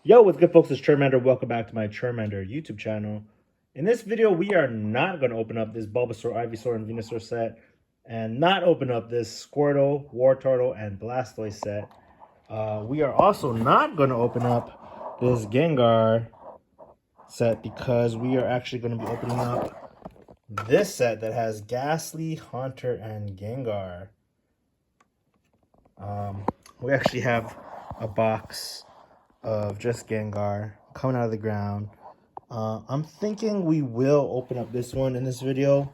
Yo, what's good, folks? It's Charmander. Welcome back to my Charmander YouTube channel. In this video, we are not going to open up this Bulbasaur, Ivysaur, and Venusaur set, and not open up this Squirtle, Wartortle, and Blastoise set. We are also not going to open up this Gengar set because we are actually going to be opening up this set that has Ghastly, Haunter, and Gengar. We actually have a box of just Gengar coming out of the ground. I'm thinking we will open up this one in this video.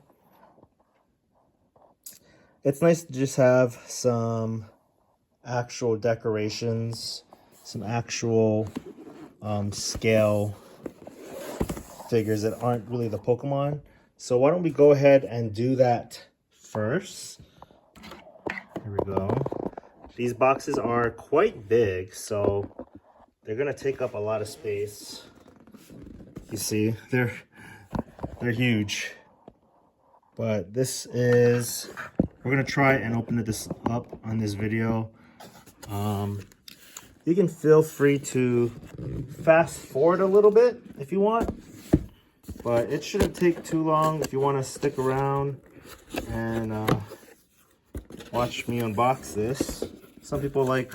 It's nice to just have some actual decorations, some actual scale figures that aren't really the Pokemon. So why don't we go ahead and do that first. Here we go. These boxes are quite big, so they're gonna take up a lot of space. You see, they're huge. But this is, we're gonna try and open this up on this video. You can feel free to fast forward a little bit if you want, but it shouldn't take too long if you want to stick around and watch me unbox this. Some people like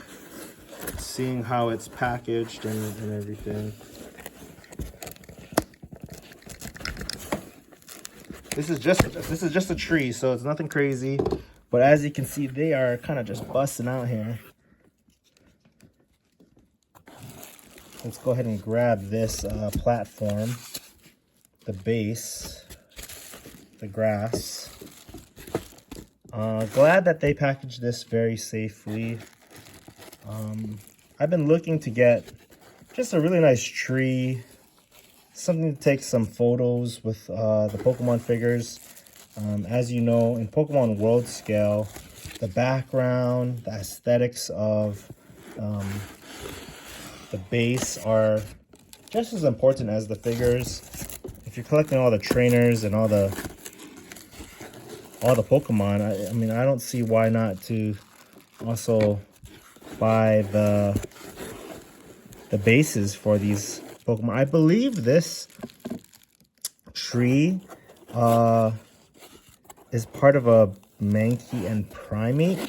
seeing how it's packaged and everything. This is just a tree, so it's nothing crazy. But as you can see, they are kind of just busting out here. Let's go ahead and grab this platform, the base, the grass. Glad that they packaged this very safely. I've been looking to get just a really nice tree, something to take some photos with the Pokemon figures. As you know, in Pokemon World Scale, the background, the aesthetics of the base are just as important as the figures. If you're collecting all the trainers and all the Pokemon, I mean, I don't see why not to also buy the bases for these Pokemon. I believe this tree is part of a Mankey and Primate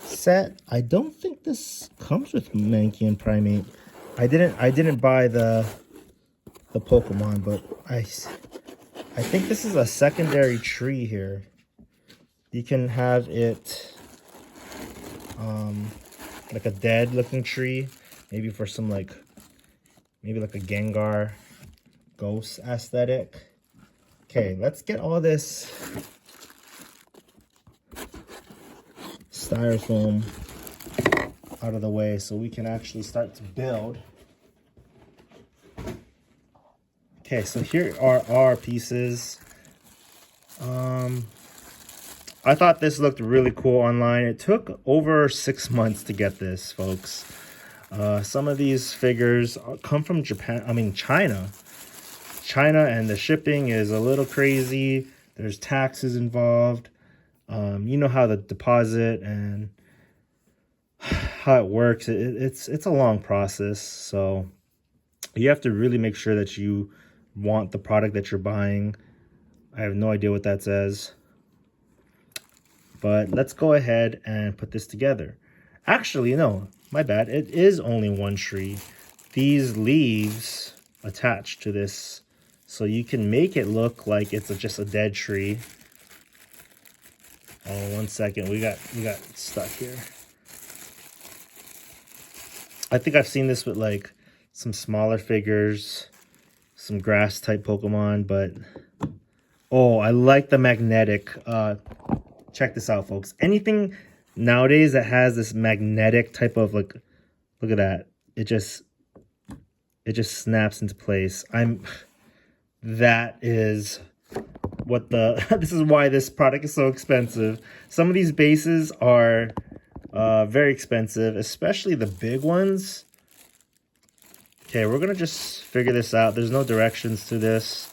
set. I don't think this comes with Mankey and Primate. I didn't buy the Pokemon, but I think this is a secondary tree here. You can have it like a dead looking tree, maybe for some maybe like a Gengar ghost aesthetic. Okay, let's get all this styrofoam out of the way so we can actually start to build. Okay, so here are our pieces. I thought this looked really cool online. It took over 6 months to get this, folks. Some of these figures come from China. And the shipping is a little crazy. There's taxes involved. You know how the deposit and how it works. It's a long process. So you have to really make sure that you want the product that you're buying. I have no idea what that says. But let's go ahead and put this together. Actually, no, my bad. It is only one tree. These leaves attached to this, so you can make it look like it's just a dead tree. Oh, 1 second. We got stuck here. I think I've seen this with like some smaller figures, some grass type Pokemon, but oh, I like the magnetic. Check this out, folks. Anything nowadays that has this magnetic type of look at that. It just snaps into place. That is what this is why this product is so expensive. Some of these bases are very expensive, especially the big ones. Okay, we're gonna just figure this out. There's no directions to this.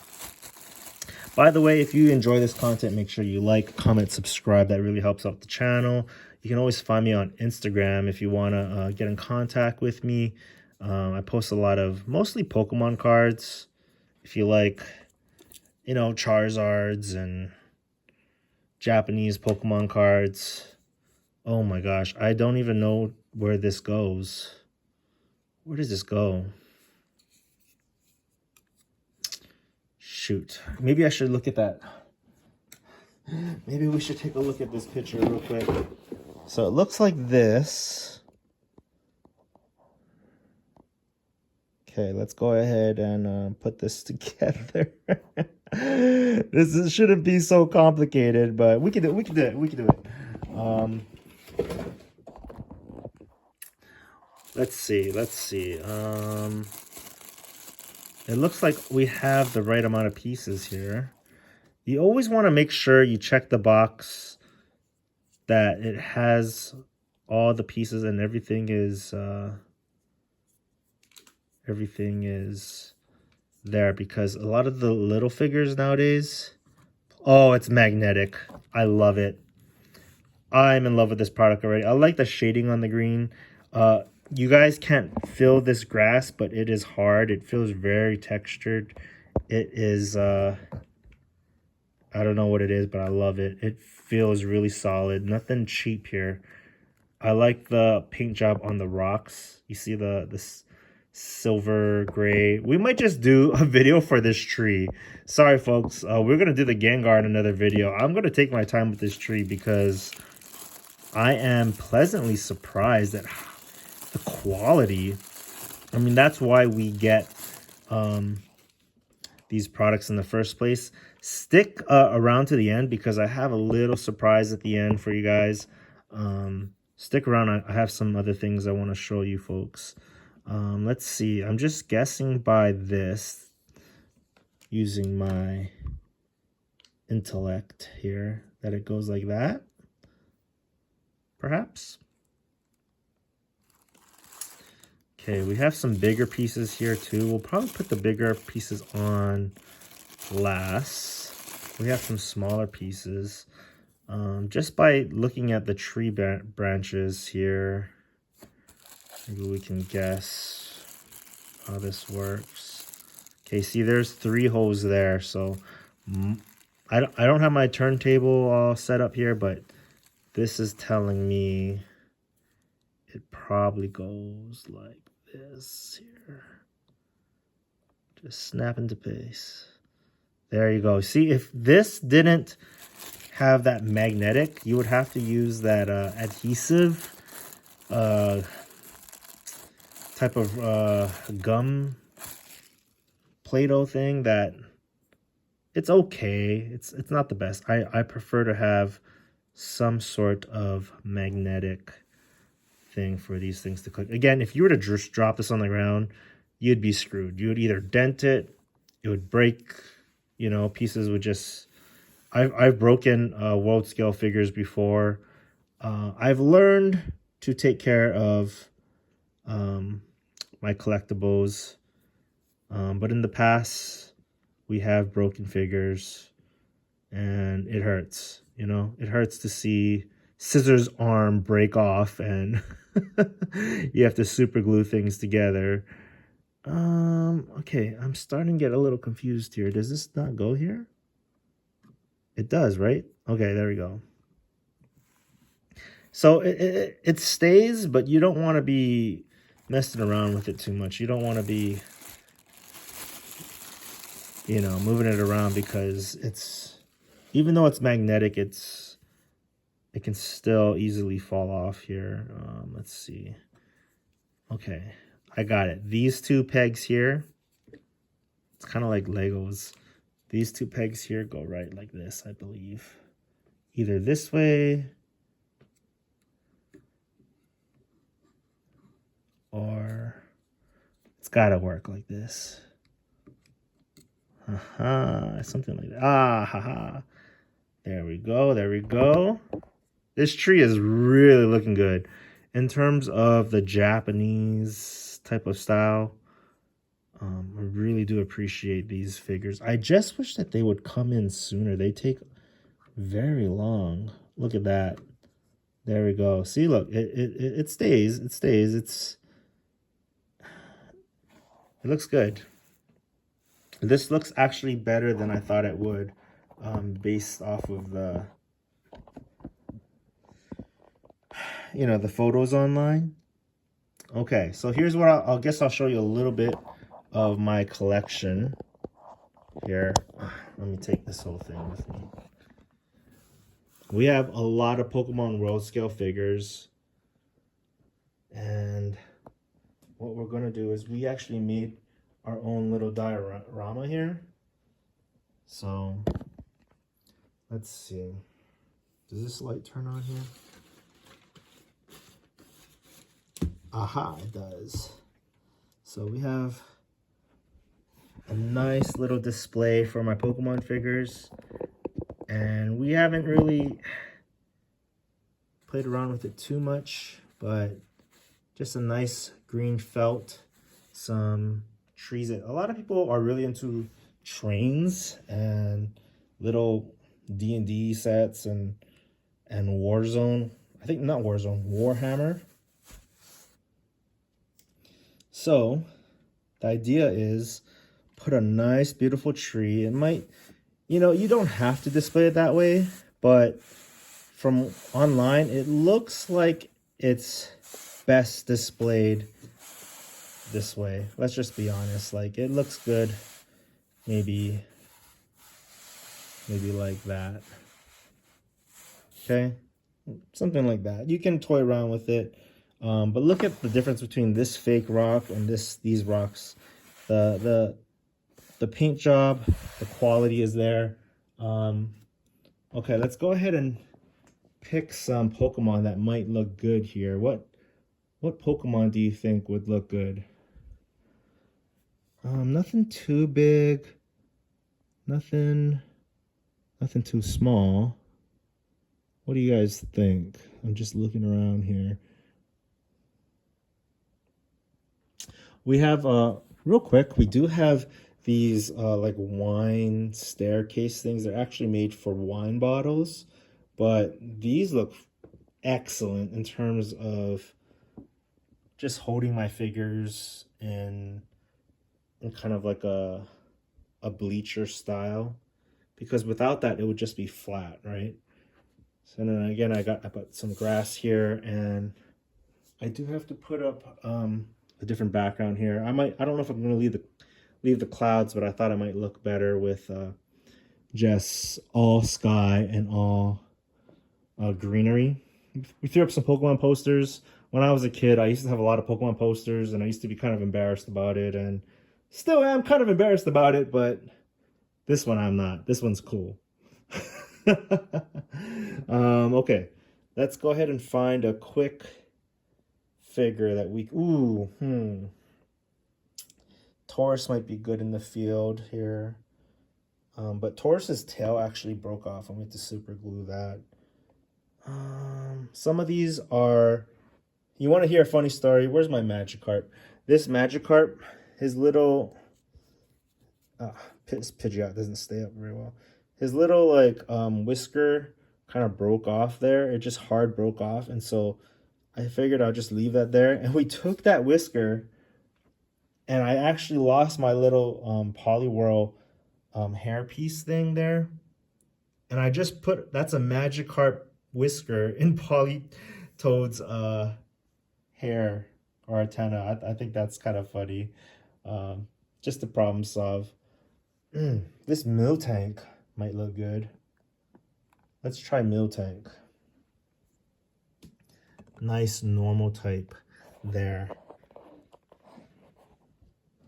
By the way, if you enjoy this content, make sure you like, comment, subscribe. That really helps out the channel. You can always find me on Instagram if you want to get in contact with me. I post a lot of mostly Pokemon cards. If you like, you know, Charizards and Japanese Pokemon cards. Oh my gosh, I don't even know where this goes. Where does this go? Shoot. Maybe I should look at that. Maybe we should take a look at this picture real quick. So it looks like this. Okay, let's go ahead and put this together. Shouldn't be so complicated, but we can do it. Let's see. It looks like we have the right amount of pieces here. You always want to make sure you check the box that it has all the pieces and everything is there, because a lot of the little figures nowadays, oh, it's magnetic. I love it. I'm in love with this product already. I like the shading on the green. You guys can't feel this grass, but it is hard. It feels very textured. It is, I don't know what it is, but I love it. It feels really solid. Nothing cheap here. I like the paint job on the rocks. You see this silver gray. We might just do a video for this tree. Sorry, folks. We're going to do the Gengar in another video. I'm going to take my time with this tree because I am pleasantly surprised at the quality. I mean, that's why we get these products in the first place. Stick around to the end because I have a little surprise at the end for you guys. Stick around. I have some other things I want to show you folks. Let's see. I'm just guessing by this using my intellect here that it goes like that. Perhaps. Okay, we have some bigger pieces here too. We'll probably put the bigger pieces on last. We have some smaller pieces. Just by looking at the tree branches here, maybe we can guess how this works. Okay, see, there's 3 holes there. So I don't have my turntable all set up here, but this is telling me it probably goes like this here. Just snap into place. There you go. See, if this didn't have that magnetic, you would have to use that adhesive type of gum Play-Doh thing that it's okay. It's not the best. I prefer to have some sort of magnetic thing for these things to click. Again, if you were to just drop this on the ground, you'd be screwed. You would either dent it, it would break, you know, pieces would just... I've broken world scale figures before. I've learned to take care of my collectibles. But in the past, we have broken figures and it hurts, you know, it hurts to see Scissor's arm break off and you have to super glue things together. Okay, I'm starting to get a little confused here. Does this not go here? It does, right? Okay, there we go. So it stays, but you don't want to be messing around with it too much. You don't want to be, you know, moving it around because it's, even though it's magnetic, it can still easily fall off here. Let's see. Okay, I got it. These 2 pegs here, it's kind of like Legos. These 2 pegs here go right like this, I believe. Either this way or it's gotta work like this. Something like that. Haha. There we go. There we go. This tree is really looking good. In terms of the Japanese type of style, I really do appreciate these figures. I just wish that they would come in sooner. They take very long. Look at that. There we go. See, look, it stays. It stays. It looks good. This looks actually better than I thought it would, based off of the, the photos online. Okay, so here's what I'll guess I'll show you a little bit of my collection here. Let me take this whole thing with me. We have a lot of Pokemon World Scale figures. And what we're going to do is we actually made our own little diorama here. So let's see. Does this light turn on here? Aha, it does. So we have a nice little display for my Pokemon figures. And we haven't really played around with it too much, but just a nice green felt, some trees. A lot of people are really into trains and little D&D sets and Warzone. I think not Warzone, Warhammer. So the idea is put a nice, beautiful tree. It might, you don't have to display it that way, but from online, it looks like it's best displayed this way. Let's just be honest. Like, it looks good. Maybe like that. Okay, something like that. You can toy around with it, but look at the difference between this fake rock and these rocks. The paint job, the quality is there. Okay, let's go ahead and pick some Pokemon that might look good here. What Pokemon do you think would look good? Nothing too big. Nothing too small. What do you guys think? I'm just looking around here. We have, real quick, we do have these like wine staircase things. They're actually made for wine bottles, but these look excellent in terms of just holding my figures in kind of like a bleacher style, because without that it would just be flat, right? So then again, I put some grass here, and I do have to put up a different background here. I don't know if I'm going to leave the clouds, but I thought it might look better with just all sky and all greenery. We threw up some Pokemon posters. When I was a kid, I used to have a lot of Pokemon posters, and I used to be kind of embarrassed about it, and still am kind of embarrassed about it, but this one I'm not. This one's cool. Okay, let's go ahead and find a quick figure that we... Taurus might be good in the field here. But Taurus's tail actually broke off. I'm going to super glue that. Some of these are... You want to hear a funny story? Where's my Magikarp? This Magikarp, his little... Pidgeot doesn't stay up very well. His little like whisker kind of broke off there. It just hard broke off, and so I figured I'll just leave that there. And we took that whisker, and I actually lost my little Poliwhirl hairpiece thing there. And I just put, that's a Magikarp whisker in Politoad's hair or antenna. I think that's kind of funny. Just to problem solve. This Miltank might look good. Let's try Miltank. Nice normal type there.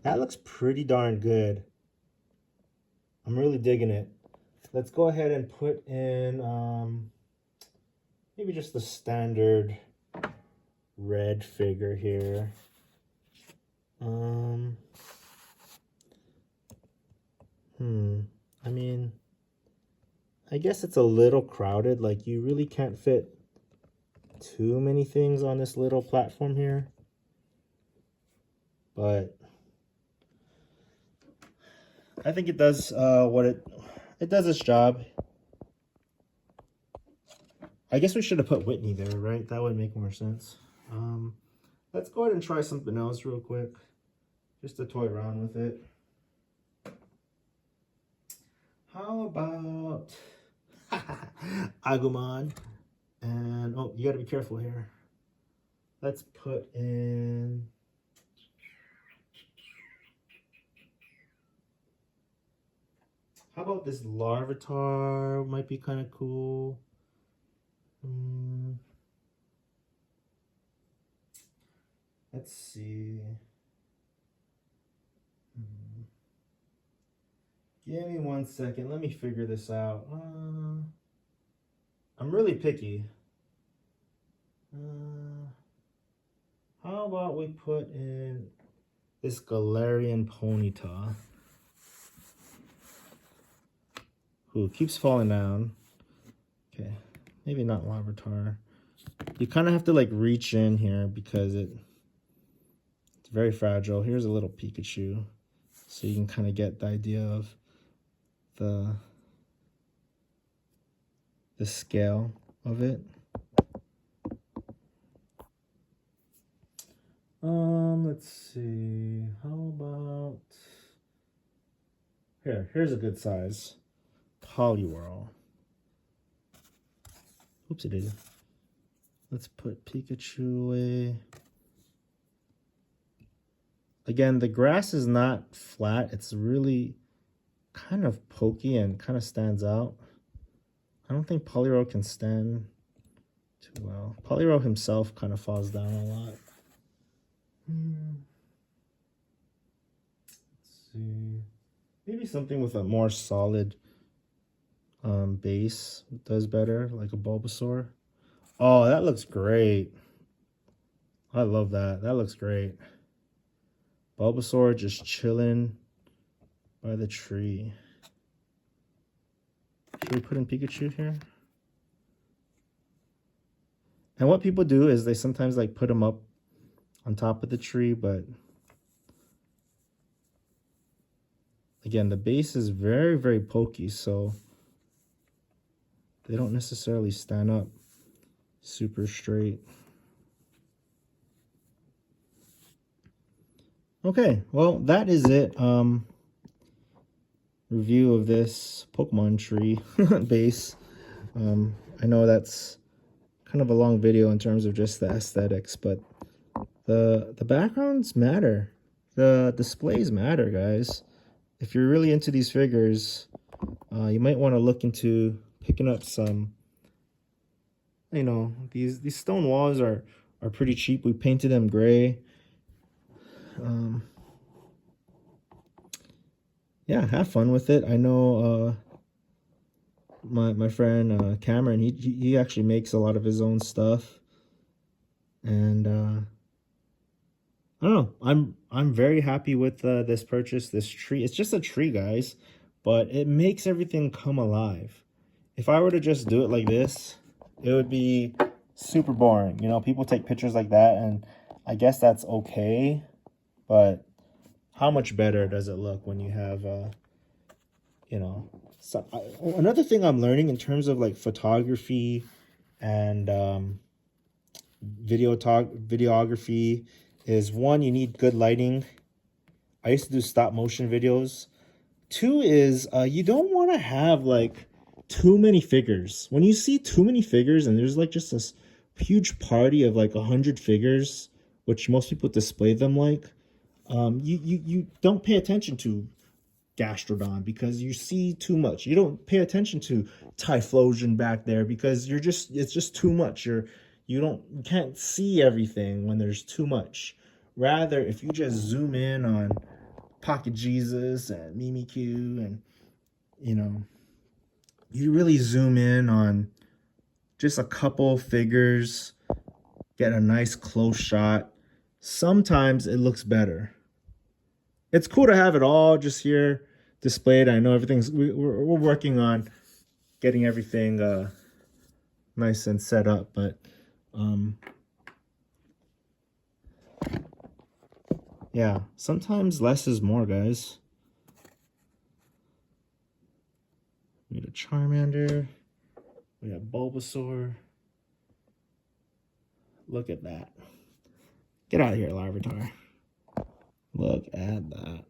That looks pretty darn good. I'm really digging it. Let's go ahead and put in maybe just the standard red figure here. I mean, I guess it's a little crowded. Like, you really can't fit too many things on this little platform here. But I think it does what it does its job. I guess we should have put Whitney there, right? That would make more sense. Let's go ahead and try something else real quick. just to toy around with it. How about Agumon? And oh, you gotta be careful here. Let's put in. How about this Larvitar? Might be kind of cool. Let's see. Give me 1 second. Let me figure this out. I'm really picky. How about we put in this Galarian Ponyta, who keeps falling down. Okay, maybe not Larvitar. You kind of have to like reach in here because it's very fragile. Here's a little Pikachu, so you can kind of get the idea of the scale of it. Let's see. How about here's a good size. Poliwhirl. Oops, it did. Let's put Pikachu away. Again, the grass is not flat. It's really kind of pokey and kind of stands out. I don't think Poliwhirl can stand too well. Poliwhirl himself kind of falls down a lot. Let's see. Maybe something with a more solid base does better, like a Bulbasaur. Oh, that looks great. I love that. That looks great. Bulbasaur just chilling by the tree. Should we put in Pikachu here? And what people do is they sometimes like put them up on top of the tree, but again, the base is very, very pokey, so they don't necessarily stand up super straight. Okay, well, that is it. Review of this Pokemon tree base. I know that's kind of a long video in terms of just the aesthetics, but the backgrounds matter. The displays matter, guys. If you're really into these figures, you might want to look into picking up some. You know, these stone walls are pretty cheap. We painted them gray. Yeah, have fun with it. I know my friend Cameron, he actually makes a lot of his own stuff, and I don't know. I'm very happy with this purchase. This tree, it's just a tree, guys, but it makes everything come alive. If I were to just do it like this, it would be super boring. You know, people take pictures like that, and I guess that's okay, but how much better does it look when you have, you know, another thing I'm learning in terms of like photography and videography is, one, you need good lighting. I used to do stop motion videos. Two is you don't want to have like too many figures. When you see too many figures and there's like just this huge party of like 100 figures, which most people display them like, you don't pay attention to Gastrodon because you see too much. You don't pay attention to Typhlosion back there because it's just too much. You can't see everything when there's too much. Rather, if you just zoom in on Pocket Jesus and Mimikyu, and you know, you really zoom in on just a couple figures, get a nice close shot, sometimes it looks better. It's cool to have it all just here displayed. I know we're working on getting everything nice and set up, but yeah, sometimes less is more, guys. We got a Charmander. We have Bulbasaur. Look at that. Get out of here, Larvitar. Look at that.